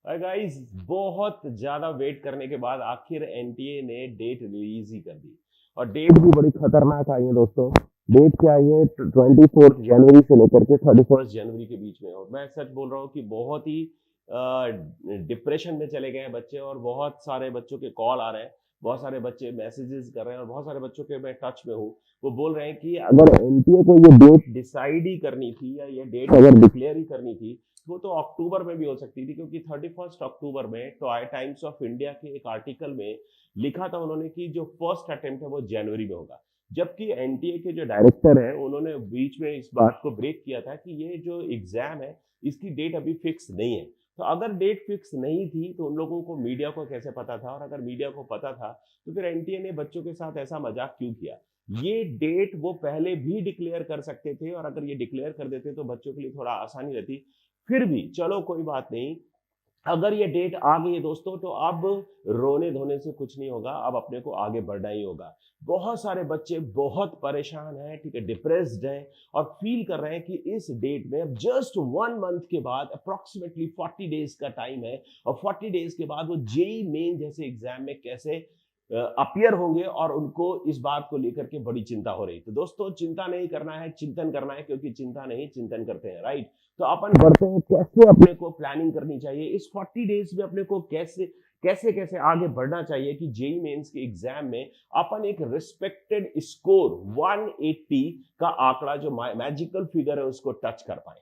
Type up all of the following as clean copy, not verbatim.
Guys, बहुत ज्यादा wait करने के बाद आखिर एनटीए ने डेट रिलीज ही कर दी। और डेट भी बड़ी खतरनाक आई है दोस्तों। डेट क्या आई है? 24 जनवरी से लेकर के 31 जनवरी के बीच में। और मैं सच बोल रहा हूँ कि बहुत ही डिप्रेशन में चले गए हैं बच्चे, और बहुत सारे बच्चों के कॉल आ रहे हैं, बहुत सारे बच्चे मैसेजेस कर रहे हैं, और बहुत सारे बच्चों के मैं टच में हूँ। वो बोल रहे हैं कि अगर एनटीए को ये डेट डिसाइड ही करनी थी, या ये डेट अगर डिक्लेयर ही करनी थी, वो तो अक्टूबर में भी हो सकती थी, क्योंकि 31 अक्टूबर में टाइम्स ऑफ इंडिया के एक आर्टिकल में लिखा था उन्होंने कि जो फर्स्ट अटेम्प्ट है वो जनवरी में होगा। जबकि एनटीए के जो डायरेक्टर है उन्होंने बीच में इस बात को ब्रेक किया था कि ये जो एग्जाम है इसकी डेट अभी फिक्स नहीं है। तो अगर डेट फिक्स नहीं थी तो उन लोगों को, मीडिया को कैसे पता था? और अगर मीडिया को पता था तो फिर एनटीए ने बच्चों के साथ ऐसा मजाक क्यों किया? ये डेट वो पहले भी डिक्लेयर कर सकते थे, और अगर ये डिक्लेयर कर देते तो बच्चों के लिए थोड़ा आसानी रहती। फिर भी चलो कोई बात नहीं, अगर ये डेट आ गई है दोस्तों तो अब रोने धोने से कुछ नहीं होगा, अब अपने को आगे बढ़ना ही होगा। बहुत सारे बच्चे बहुत परेशान हैं, ठीक है, डिप्रेस्ड हैं, और फील कर रहे हैं कि इस डेट में अब जस्ट 1 मंथ के बाद अप्रोक्सीमेटली 40 डेज का टाइम है, और 40 डेज के बाद वो जेई मेन जैसे एग्जाम में कैसे अपीयर होंगे, और उनको इस बात को लेकर के बड़ी चिंता हो रही। तो दोस्तों, चिंता नहीं करना है, चिंतन करना है, क्योंकि चिंता नहीं चिंतन करते हैं, राइट? तो अपन बढ़ते हैं, कैसे अपने को प्लानिंग करनी चाहिए इस 40 डेज में, अपने को कैसे कैसे कैसे आगे बढ़ना चाहिए कि जेई मेंस के एग्जाम में अपन एक रिस्पेक्टेड स्कोर 180 का आंकड़ा, जो मैजिकल फिगर है, उसको टच कर पाए।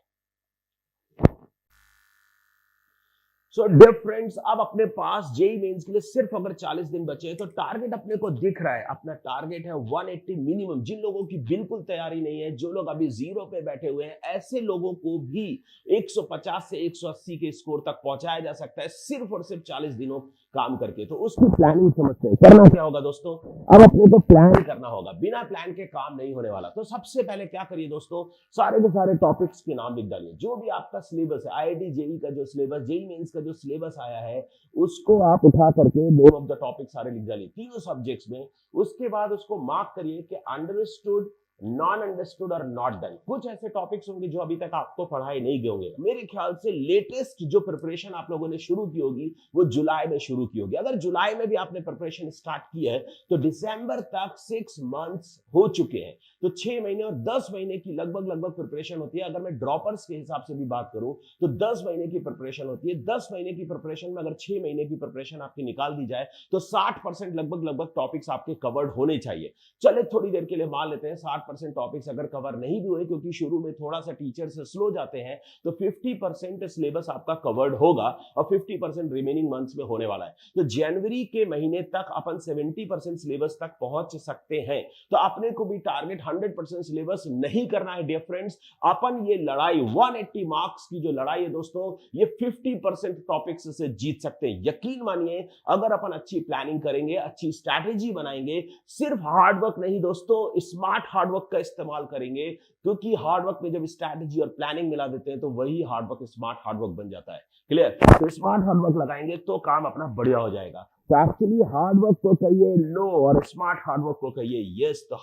सो डियर फ्रेंड्स, अब अपने पास जेई मेंस के लिए सिर्फ अगर 40 दिन बचे हैं, तो टारगेट अपने को दिख रहा है। अपना टारगेट है 180 मिनिमम। जिन लोगों की बिल्कुल तैयारी नहीं है, जो लोग अभी जीरो पे बैठे हुए हैं, ऐसे लोगों को भी 150 से 180 के स्कोर तक पहुंचाया जा सकता है, सिर्फ और सिर्फ 40 दिनों काम करके। तो उसकी प्लानिंग समझते हैं। करना क्या होगा दोस्तों? अब अपने को प्लान करना होगा। बिना प्लान के काम नहीं होने वाला। तो सबसे पहले क्या करिए दोस्तों, सारे के सारे टॉपिक्स के नाम लिख डालिए। जो भी आपका सिलेबस है, आईआईटी जेई का जो सिलेबस, जेई मेंस का जो सिलेबस आया है, उसको आप उठा करके नेम ऑफ द टॉपिक सारे लिख डालिए तीनों सब्जेक्ट्स में। उसके बाद उसको मार्क करिए कि अंडरस्टूड, नॉन अंडरस्टूड और नॉट डन। कुछ ऐसे टॉपिक्स होंगे जो अभी तक आपको पढ़ाए नहीं गए होंगे। मेरे ख्याल से लेटेस्ट जो प्रिपरेशन आप लोगों ने शुरू की होगी वो जुलाई में शुरू की होगी। अगर जुलाई में भी आपने प्रिपरेशन स्टार्ट की है तो दिसंबर तक 6 मंथ्स हो चुके हैं। तो 6 महीने और 10 महीने की लगभग प्रिपरेशन होती है। अगर मैं ड्रॉपर्स के हिसाब से भी बात करूं तो 10 महीने की प्रिपरेशन होती है। 10 महीने की प्रिपरेशन में अगर 6 महीने की प्रिपरेशन आपकी निकाल दी जाए तो 60% लगभग टॉपिक्स आपके कवर्ड होने चाहिए। चले थोड़ी देर के लिए मान लेते हैं 60% टॉपिक्स अगर कवर नहीं भी हुए, क्योंकि शुरू में थोड़ा सा टीचर से स्लो जाते हैं, तो 50% सिलेबस आपका कवर्ड होगा, और 50% रिमेनिंग मंथ्स में होने वाला है। तो जनवरी के महीने तक अपन 70% सिलेबस तक पहुंच सकते हैं। तो अपने को भी टारगेट 100% सिलेबस नहीं करना है डियर फ्रेंड्स। अपन ये लड़ाई 180 मार्क्स की जो लड़ाई है दोस्तों, ये 50% टॉपिक्स से जीत सकते हैं। यकीन मानिए, अगर अपन अच्छी प्लानिंग करेंगे, अच्छी स्ट्रैटेजी बनाएंगे, सिर्फ हार्डवर्क नहीं दोस्तों, स्मार्ट हार्डवर्क का इस्तेमाल करेंगे, क्योंकि हार्डवर्क में जब स्ट्रैटेजी और प्लानिंग मिला देते हैं तो वही हार्डवर्क स्मार्ट हार्डवर्क बन जाता है। क्लियर? तो स्मार्ट हार्डवर्क लगाएंगे तो काम अपना बढ़िया हो जाएगा। तो एक्चुअली हार्डवर्क को कहिए नो, और स्मार्ट हार्डवर्क को कहिए यस। तो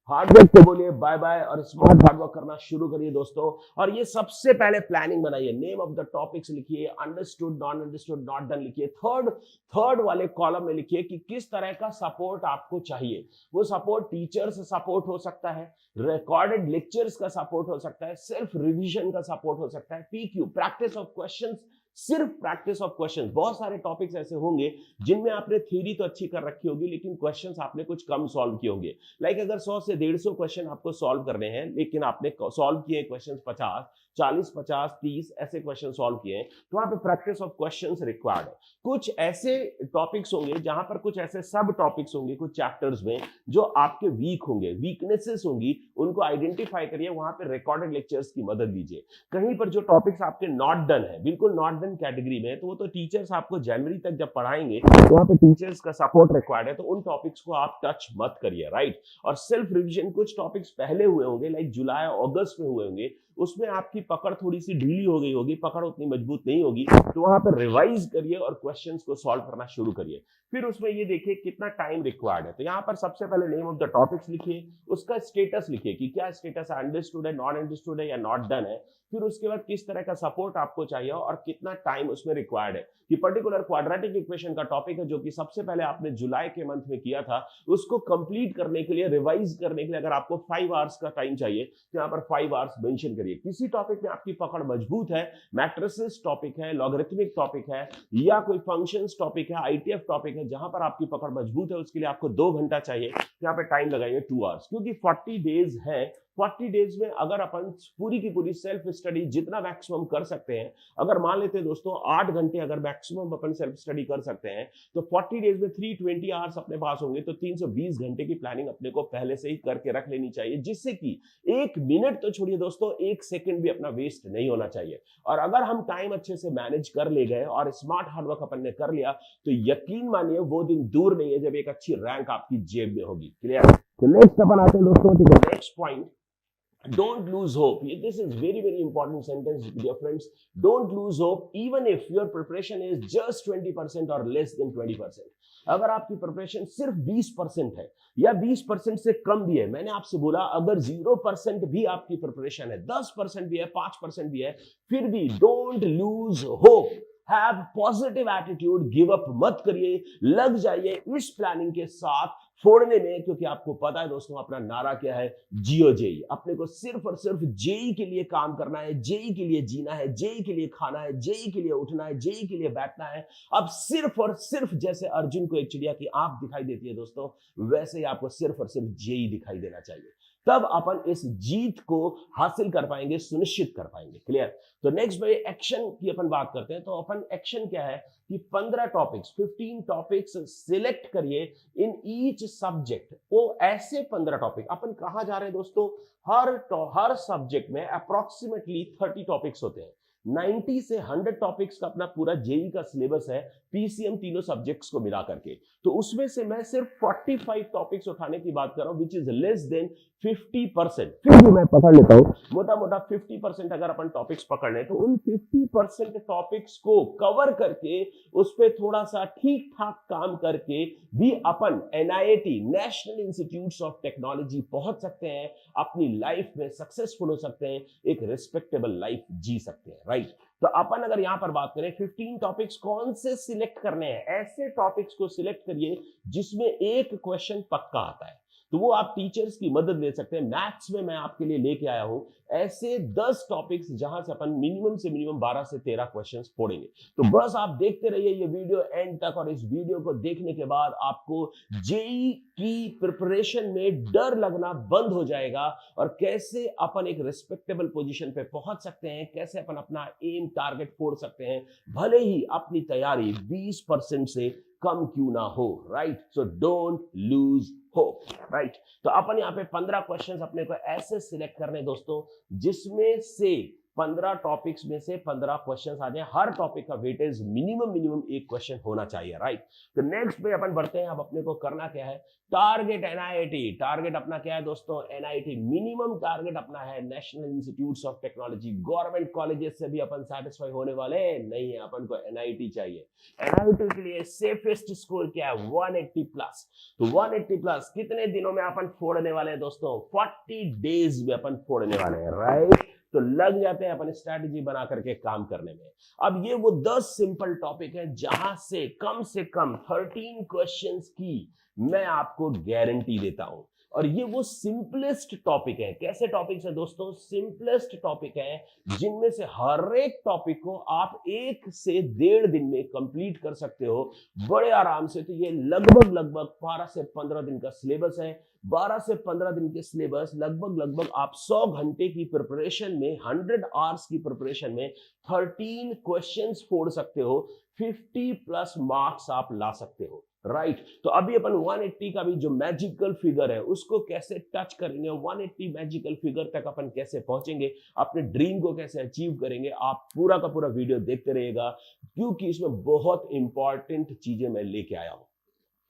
हार्डवर्क को बोलिए बाय बाय, और स्मार्ट हार्डवर्क करना शुरू करिए दोस्तों। और ये सबसे पहले प्लानिंग बनाइए। नेम ऑफ द टॉपिक्स लिखिए, understood, non understood, not done लिखिए। थर्ड वाले कॉलम में लिखिए कि किस तरह का सपोर्ट आपको चाहिए। वो सपोर्ट टीचर से सपोर्ट हो सकता है, रिकॉर्डेड लेक्चर्स का सपोर्ट हो सकता है, सेल्फ रिवीजन का सपोर्ट हो सकता है, पीक्यू, प्रैक्टिस ऑफ क्वेश्चंस, सिर्फ प्रैक्टिस ऑफ क्वेश्चंस। बहुत सारे टॉपिक्स ऐसे होंगे जिनमें आपने थ्योरी तो अच्छी कर रखी होगी, लेकिन क्वेश्चंस आपने कुछ कम सॉल्व किए होंगे। लाइक अगर 100 से 150 क्वेश्चन आपको सॉल्व करने हैं, लेकिन आपने सॉल्व किए क्वेश्चन 50, 40, 50, 30 ऐसे क्वेश्चन सॉल्व किए, तो वहां पे प्रैक्टिस ऑफ क्वेश्चंस रिक्वायर्ड है। कुछ ऐसे टॉपिक्स होंगे जहां पर कुछ ऐसे सब टॉपिक्स होंगे कुछ चैप्टर्स में जो आपके वीक होंगे, वीकनेसेस होंगी, उनको आइडेंटिफाई करिए, वहां पे रिकॉर्डेड लेक्चर्स की मदद लीजिए। कहीं पर जो टॉपिक्स आपके नॉट डन है, बिल्कुल नॉट डन कैटेगरी में, तो वो तो टीचर्स आपको जनवरी तक जब पढ़ाएंगे तो वहां पे टीचर्स का सपोर्ट रिक्वायर्ड है, तो उन टॉपिक्स को आप टच मत करिए, राइट? और सेल्फ रिवीजन, कुछ टॉपिक्स पहले हुए होंगे, लाइक जुलाई अगस्त में हुए होंगे, उसमें आपकी पकड़ थोड़ी सी ढीली हो गई होगी, पकड़ उतनी मजबूत नहीं होगी, तो वहां पर रिवाइज करिए और क्वेश्चंस को सॉल्व करना शुरू करिए। फिर उसमें ये देखिए कितना टाइम रिक्वायर्ड है। तो यहाँ पर सबसे पहले नेम ऑफ द टॉपिक्स लिखिए, उसका स्टेटस लिखिए कि क्या स्टेटस है, अंडरस्टूड है, नॉट अंडरस्टूड है या नॉट डन है। फिर उसके बाद किस तरह का सपोर्ट आपको चाहिए और कितना टाइम उसमें रिक्वायर्ड है। कि पर्टिकुलर क्वाड्रेटिक इक्वेशन का टॉपिक है जो कि सबसे पहले आपने जुलाई के मंथ में किया था, उसको कंप्लीट करने के लिए, रिवाइज करने के लिए अगर आपको 5 आवर्स का टाइम चाहिए तो यहाँ पर 5 आवर्स मेंशन करिए। किसी टॉपिक में आपकी पकड़ मजबूत है, मैट्रिसेस टॉपिक है, लॉगरिथमिक टॉपिक है या कोई फंक्शंस टॉपिक है, आईटीएफ टॉपिक है, जहां पर आपकी पकड़ मजबूत है, उसके लिए आपको 2 घंटा चाहिए, यहाँ पे टाइम लगाइए 2 आवर्स, क्योंकि 40 डेज है। 40 डेज में अगर अपन पूरी की पूरी सेल्फ स्टडी जितना मैक्सिमम कर सकते हैं, अगर मान लेते हैं दोस्तों 8 घंटे अगर मैक्सिमम अपन सेल्फ स्टडी कर सकते हैं, तो 40 डेज में 320 आवर्स अपने पास होंगे, तो 320 घंटे की प्लानिंग अपने को पहले से ही करके रख लेनी चाहिए, जिससे कि 1 मिनट तो छोड़िए दोस्तों, 1 सेकंड भी अपना वेस्ट नहीं होना चाहिए। और अगर हम टाइम अच्छे से मैनेज कर ले गए और स्मार्ट हार्डवर्क अपन ने कर लिया, तो यकीन मानिए वो दिन दूर नहीं है जब एक अच्छी रैंक आपकी जेब में होगी। क्लियर? तो नेक्स्ट अपन आते हैं दोस्तों, next point, don't lose hope. This is very very important sentence, dear friends. Don't lose hope even if your preparation is just 20% or less than 20%. अगर आपकी प्रिपरेशन सिर्फ 20% है या 20% से कम भी है, मैंने आपसे बोला अगर 0% भी आपकी प्रिपरेशन है, 10% भी है, 5% भी है, फिर भी don't lose hope, have positive attitude, give up मत करिए, लग जाइए इस प्लानिंग के साथ फोड़ने में, क्योंकि आपको पता है दोस्तों अपना नारा क्या है, जियो जेई। अपने को सिर्फ और सिर्फ जेई के लिए काम करना है, जेई के लिए जीना है, जेई के लिए खाना है, जेई के लिए उठना है, जेई के लिए बैठना है। अब सिर्फ और सिर्फ जैसे अर्जुन को एक चिड़िया की आंख दिखाई देती है दोस्तों, वैसे ही आपको सिर्फ और सिर्फ जेई दिखाई देना चाहिए, तब अपन इस जीत को हासिल कर पाएंगे, सुनिश्चित कर पाएंगे। क्लियर? तो नेक्स्ट भाई एक्शन की अपन बात करते हैं। तो अपन एक्शन क्या है कि 15 टॉपिक्स, 15 टॉपिक्स सिलेक्ट करिए इन ईच सब्जेक्ट। वो ऐसे 15 टॉपिक, अपन कहां जा रहे हैं दोस्तों, हर सब्जेक्ट में अप्रोक्सीमेटली 30 टॉपिक्स होते हैं। 90 से 100 टॉपिक्स का अपना पूरा जेई का सिलेबस है, पीसीएम तीनों सब्जेक्ट्स को मिला करके। तो उसमें से मैं सिर्फ 45 टॉपिक्स उठाने की बात कर रहा हूं, विच इज लेस देन 50%। फिर भी मैं पकड़ लेता हूं मोटा मोटा 50% अगर अपन टॉपिक्स पकड़ लें, तो उन 50% टॉपिक्स को कवर करके उस पर थोड़ा सा ठीक ठाक काम करके भी अपन NIT, national institutes of technology पहुंच सकते हैं, अपनी लाइफ में सक्सेसफुल हो सकते हैं, एक रिस्पेक्टेबल लाइफ जी सकते हैं। राइट? तो अपन अगर यहां पर बात करें 15 टॉपिक्स कौन से सिलेक्ट करने हैं, ऐसे टॉपिक्स को सिलेक्ट करिए जिसमें एक क्वेश्चन पक्का आता है। तो वो आप टीचर्स की मदद ले सकते हैं। मैथ्स में मैं आपके लिए लेके आया हूं ऐसे 10 टॉपिक्स जहां से अपन मिनिमम से मिनिमम 12 से 13 क्वेश्चंस फोड़ेंगे। तो बस आप देखते रहिए ये वीडियो एंड तक, और इस वीडियो को देखने के बाद आपको जेई की प्रिपरेशन में डर लगना बंद हो जाएगा, और कैसे अपन एक रिस्पेक्टेबल पोजीशन पे पहुंच सकते हैं, कैसे अपन अपना एम टारगेट फोड़ सकते हैं, भले ही अपनी तैयारी 20% से कम क्यों ना हो। Right? So don't lose hope. Right? तो अपन यहाँ पे 15 क्वेश्चंस अपने को ऐसे सिलेक्ट करने दोस्तों, जिसमें से 15 टॉपिक्स में से 15 क्वेश्चंस आ जाए। हर टॉपिक का वेटेज मिनिमम एक क्वेश्चन होना चाहिए। राइट? तो नेक्स्ट पे अपन बढ़ते हैं। अब अपने को करना क्या है, टारगेट एनआईटी। टारगेट अपना क्या है दोस्तों, एनआईटी। मिनिमम टारगेट अपना है national institutes of technology. Government colleges से भी अपन सेटिस्फाई होने वाले नहीं है, अपन को एनआईटी चाहिए। एनआईटी के लिए सेफेस्ट स्कोर क्या है, 180 प्लस। तो 180 प्लस कितने दिनों में अपन फोड़ने वाले हैं दोस्तों, 40 डेज में अपन फोड़ने वाले हैं। राइट? तो लग जाते हैं अपन स्ट्रैटेजी बना करके काम करने में। अब ये वो 10 सिंपल टॉपिक है जहां से कम 13 क्वेश्चंस की मैं आपको गारंटी देता हूं, और ये वो सिंपलेस्ट टॉपिक है। कैसे टॉपिक्स है दोस्तों, सिंपलेस्ट टॉपिक है, जिनमें से हर एक टॉपिक को आप 1 से 1.5 दिन में कंप्लीट कर सकते हो बड़े आराम से। तो ये लगभग 12 से 15 दिन का सिलेबस है। 12 से 15 दिन के सिलेबस, लगभग आप 100 घंटे की प्रिपरेशन में, 100 आवर्स की प्रिपरेशन में 13 क्वेश्चंस फोड़ सकते हो, 50 प्लस मार्क्स आप ला सकते हो। राइट? तो अभी अपन 180 का भी जो मैजिकल फिगर है उसको कैसे टच करेंगे, 180 मैजिकल फिगर तक अपन कैसे पहुंचेंगे, अपने ड्रीम को कैसे अचीव करेंगे, आप पूरा का पूरा वीडियो देखते रहिएगा, क्योंकि इसमें बहुत इंपॉर्टेंट चीजें मैं लेके आया हूं।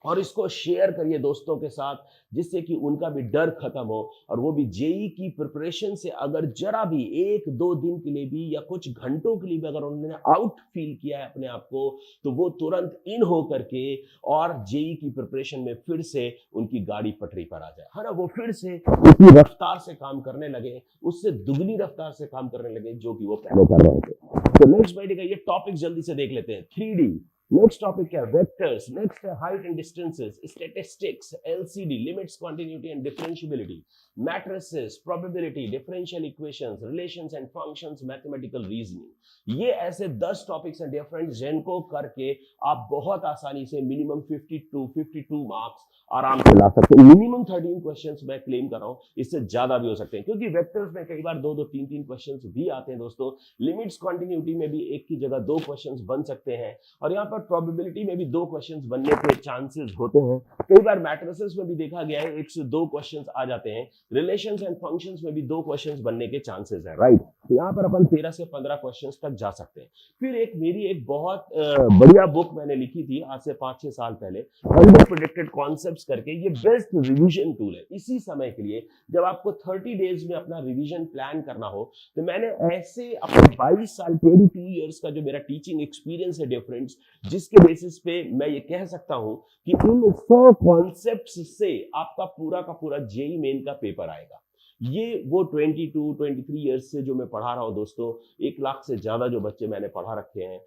और इसको शेयर करिए दोस्तों के साथ, जिससे कि उनका भी डर खत्म हो और वो भी जेई की प्रिपरेशन से अगर जरा भी 1-2 दिन के लिए भी या कुछ घंटों के लिए भी अगर उन्होंने आउट फील किया है अपने आप को, तो वो तुरंत इन हो करके और जेई की प्रिपरेशन में फिर से उनकी गाड़ी पटरी पर आ जाए, है ना। वो फिर से उसी रफ्तार से काम करने लगे, उससे दुगनी रफ्तार से काम करने लगे जो कि वो पहले कर रहे थे। तो नेक्स्ट भाई का ये टॉपिक जल्दी से देख लेते हैं। 3D। नेक्स्ट टॉपिक क्या है? वेक्टर्स। नेक्स्ट है height and distances, statistics, LCD, limits, continuity and differentiability, matrices, probability, differential equations, relations and functions, mathematical reasoning. ये ऐसे 10 टॉपिक्स हैं डिफरेंट, जिनको करके आप बहुत आसानी से मिनिमम 52 मार्क्स आराम से ला सकते हैं। मिनिमम 13 क्वेश्चंस मैं क्लेम कर रहा हूं, इससे ज्यादा भी हो सकते हैं, क्योंकि वेक्टर्स में कई बार 2-2, 3-3 क्वेश्चंस भी आते हैं दोस्तों। लिमिट्स, कॉन्टिन्यूटी में भी एक की जगह 2 क्वेश्चंस बन सकते हैं, और यहाँ पर प्रोबेबिलिटी में भी 2 क्वेश्चंस बनने के चांसेस होते हैं। कई बार मैट्रिसेस में भी देखा गया है 1 से 2 क्वेश्चंस आ जाते हैं। रिलेशंस एंड फंक्शंस में भी 2 क्वेश्चंस बनने के चांसेस है, राइट। तो यहाँ पर अपन 13 से 15 क्वेश्चंस तक जा सकते हैं। फिर मेरी एक बहुत बढ़िया बुक मैंने लिखी थी आज से 5-6 साल पहले, 100 प्रेडिक्टेड कॉन्सेप्ट्स करके। ये बेस्ट रिवीजन टूल है इसी समय के लिए, जब आपको 30 डेज में अपना रिवीजन प्लान करना हो। तो मैंने ऐसे अपने 22 साल 22 इयर्स का जो मेरा टीचिंग एक्सपीरियंस है डिफरेंट, जिसके बेसिस पे मैं ये कह सकता हूं कि इन 100 कॉन्सेप्ट्स से आपका पूरा का पूरा जेई मेन का पेपर आएगा। ये वो 22-23 इयर्स से जो मैं पढ़ा रहा हूं दोस्तों, 1 लाख से ज्यादा जो बच्चे मैंने पढ़ा रखे हैं,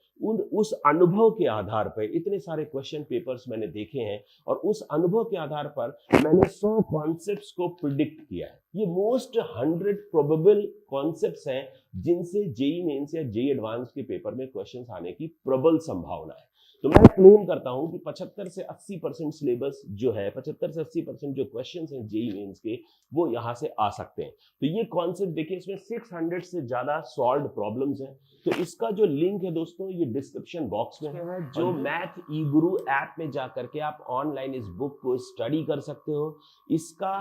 उस अनुभव के आधार पर इतने सारे क्वेश्चन पेपर्स मैंने देखे हैं, और उस अनुभव के आधार पर मैंने 100 कॉन्सेप्ट्स को प्रिडिक्ट किया है। ये मोस्ट 100 प्रोबेबल कॉन्सेप्ट्स हैं जिनसे जेई मेंस या जेई एडवांस के पेपर में क्वेश्चंस आने की प्रबल संभावना है। तो मैं क्लेम करता हूं कि 75 से 80% सिलेबस जो है, 75 से 80% जो क्वेश्चंस हैं जेई मेंस के, वो यहां से आ सकते हैं। तो ये कॉन्सेप्ट देखिए, इसमें 600 से ज्यादा सॉल्व्ड प्रॉब्लम्स हैं। तो इसका जो लिंक है दोस्तों, ये डिस्क्रिप्शन बॉक्स में है। जो मैथ ई गुरु ऐप में जाकर के आप ऑनलाइन इस बुक को स्टडी कर सकते हो। इसका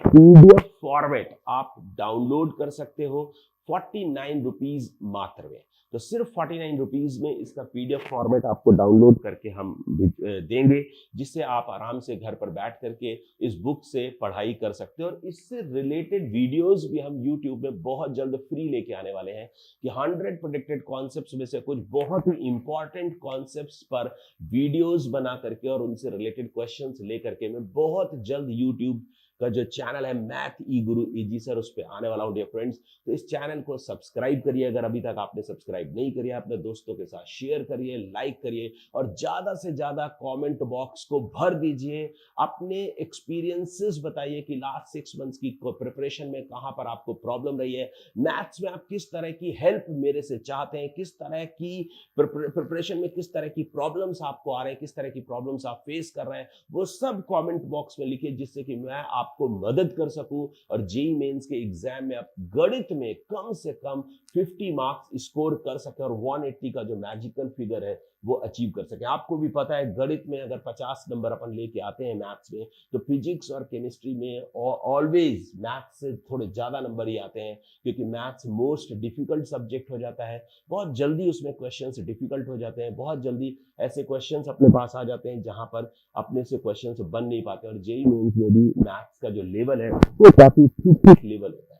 पीडीएफ फॉर्मेट आप डाउनलोड कर सकते हो 49 रुपीज मात्र में। तो सिर्फ 49 रुपीज में इसका पीडीएफ फॉर्मेट आपको डाउनलोड करके हम देंगे, जिससे आप आराम से घर पर बैठ करके इस बुक से पढ़ाई कर सकते हो। और इससे रिलेटेड वीडियोस भी हम यूट्यूब में बहुत जल्द फ्री लेके आने वाले हैं, कि 100 प्रेडिक्टेड कॉन्सेप्ट्स में से कुछ बहुत ही इंपॉर्टेंट कॉन्सेप्ट्स पर वीडियोस बना करके और उनसे रिलेटेड क्वेश्चंस लेकर के मैं बहुत जल्द यूट्यूब का जो चैनल है मैथ ई गुरु एजी सर, उस पे आने वाला हूं डियर फ्रेंड्स। तो इस चैनल को सब्सक्राइब करिए, अगर अभी तक आपने सब्सक्राइब नहीं किया, अपने दोस्तों के साथ शेयर करिए, लाइक करिए, और ज्यादा से ज्यादा कमेंट बॉक्स को भर दीजिए। अपने एक्सपीरियंसेस बताइए कि लास्ट 6 मंथ्स की प्रिपरेशन में कहां पर आपको प्रॉब्लम रही है, मैथ्स में आप किस तरह की हेल्प मेरे से चाहते हैं, किस तरह की प्रिपरेशन में किस तरह की प्रॉब्लम्स आपको आ रहे हैं, किस तरह की प्रॉब्लम्स आप फेस कर रहे हैं, वो सब कमेंट बॉक्स में लिखिए, जिससे कि मैं आपको मदद कर सकूं और जेईई मेंस के एग्जाम में आप गणित में कम से कम 50 मार्क्स स्कोर कर सके और 180 का जो मैजिकल फिगर है वो अचीव कर सके। आपको भी पता है गणित में अगर 50 नंबर अपन लेके आते हैं मैथ्स में, तो फिजिक्स और केमिस्ट्री में ऑलवेज मैथ्स से थोड़े ज्यादा नंबर ही आते हैं, क्योंकि मैथ्स मोस्ट डिफिकल्ट सब्जेक्ट हो जाता है। बहुत जल्दी उसमें क्वेश्चंस डिफिकल्ट हो जाते हैं, बहुत जल्दी ऐसे क्वेश्चंस अपने पास आ जाते हैं जहां पर अपने से क्वेश्चंस बन नहीं पाते। और जेईई मेंस में भी मैथ्स का जो लेवल है वो काफी ठीक लेवल होता है।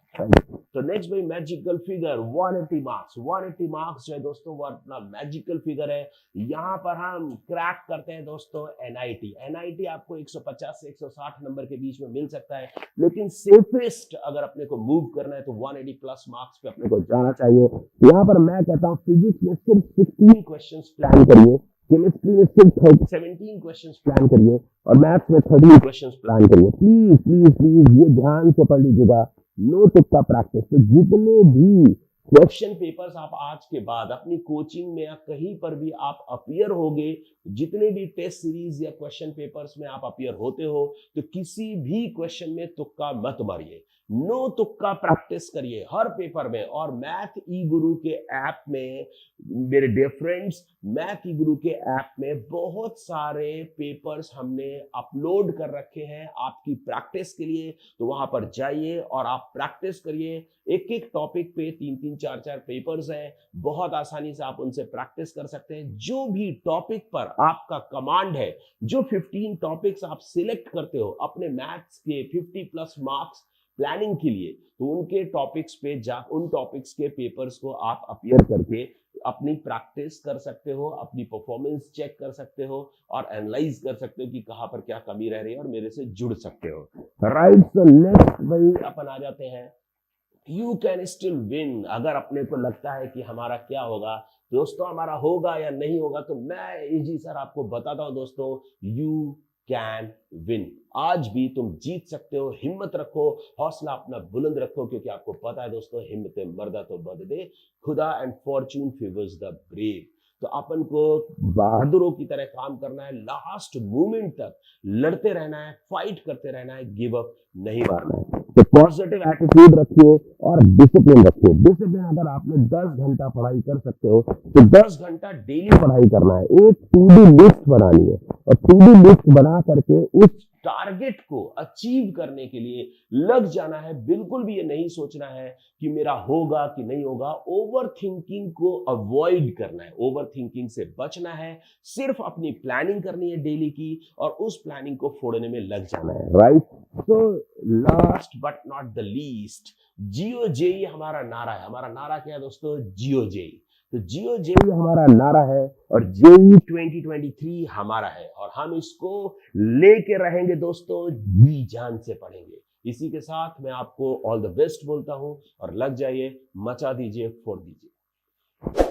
तो नेक्स्ट भाई मैजिकल फिगर 180 मार्क्स। 180 मार्क्स जो है दोस्तों वो अपना मैजिकल फिगर है। यहाँ पर हम क्रैक करते हैं दोस्तों एनआईटी। एनआईटी आपको 150 से 160 नंबर के बीच में मिल सकता है, लेकिन सेफेस्ट अगर अपने को मूव करना है तो 180 प्लस मार्क्स पे अपने को जाना चाहिए। यहाँ पर मैं कहता हूँ फिजिक्स में सिर्फ 16 क्वेश्चंस प्लान करिए, केमिस्ट्री में सिर्फ 17 क्वेश्चंस प्लान करिए, और मैथ्स में 13 क्वेश्चंस प्लान करिए। प्लीज प्लीज प्लीज ये ध्यान से पढ़ लीजिएगा, नो तुक्का प्रैक्टिस। तो जितने भी क्वेश्चन पेपर्स आप आज के बाद अपनी कोचिंग में या कहीं पर भी आप अपीयर होगे, जितने भी टेस्ट सीरीज या क्वेश्चन पेपर्स में आप अपीयर होते हो, तो किसी भी क्वेश्चन में तुक्का मत मारिए। नो तुक्का प्रैक्टिस करिए हर पेपर में। और मैथ ई गुरु के ऐप में मेरे डियर फ्रेंड्स, मैथ ई गुरु के ऐप में बहुत सारे पेपर्स हमने अपलोड कर रखे हैं आपकी प्रैक्टिस के लिए। तो वहां पर जाइए और आप प्रैक्टिस करिए। एक एक टॉपिक पे 3-3, 4-4 पेपर्स हैं, बहुत आसानी से आप उनसे प्रैक्टिस कर सकते हैं। जो भी टॉपिक पर आपका कमांड है, जो 15 टॉपिक्स आप सिलेक्ट करते हो अपने मैथ्स के 50+ मार्क्स प्लानिंग के लिए, तो उनके टॉपिक्स पे जा उन टॉपिक्स के पेपर्स को आप अपीयर करके अपनी प्रैक्टिस कर सकते हो, अपनी परफॉर्मेंस चेक कर सकते हो और एनालाइज कर सकते हो कि कहां पर क्या कमी रह रही है और मेरे से जुड़ सकते हो। राइट, सो नेक्स्ट वही अपन आ जाते हैं, यू कैन स्टिल विन। अगर अपने को लगता है कि हमारा क्या होगा दोस्तों, हमारा होगा या नहीं होगा, तो मैं इजी सर आपको बताता हूं दोस्तों, यू कैन विन। आज भी तुम जीत सकते हो। हिम्मत रखो, हौसला अपना बुलंद रखो, क्योंकि आपको पता है दोस्तों, हिम्मत मर्दा तो बद दे खुदा, and Fortune favours the brave. तो अपन को बहादुरों की तरह काम करना है, लास्ट मोमेंट तक लड़ते रहना है, फाइट करते रहना है, गिव अप नहीं मारना है। तो पॉजिटिव एटीट्यूड रखिए और डिसिप्लिन रखिए। डिसिप्लिन, अगर आपने 10 घंटा पढ़ाई कर सकते हो तो 10 घंटा डेली पढ़ाई करना है। एक टू डू लिस्ट बनानी है और टू डू लिस्ट बना करके उस टारगेट को अचीव करने के लिए लग जाना है। बिल्कुल भी ये नहीं सोचना है कि मेरा होगा कि नहीं होगा। ओवर थिंकिंग को अवॉइड करना है, ओवर थिंकिंग से बचना है। सिर्फ अपनी प्लानिंग करनी है डेली की और उस प्लानिंग को फोड़ने में लग जाना है। राइट, तो last but not the least, जियो जेई हमारा नारा है। हमारा नारा क्या है दोस्तों? जियो जेई। तो जियो जेई हमारा नारा है और जेई 2023 हमारा है और हम इसको लेके रहेंगे दोस्तों, जी जान से पढ़ेंगे। इसी के साथ मैं आपको ऑल द बेस्ट बोलता हूं और लग जाइए, मचा दीजिए, फोड़ दीजिए।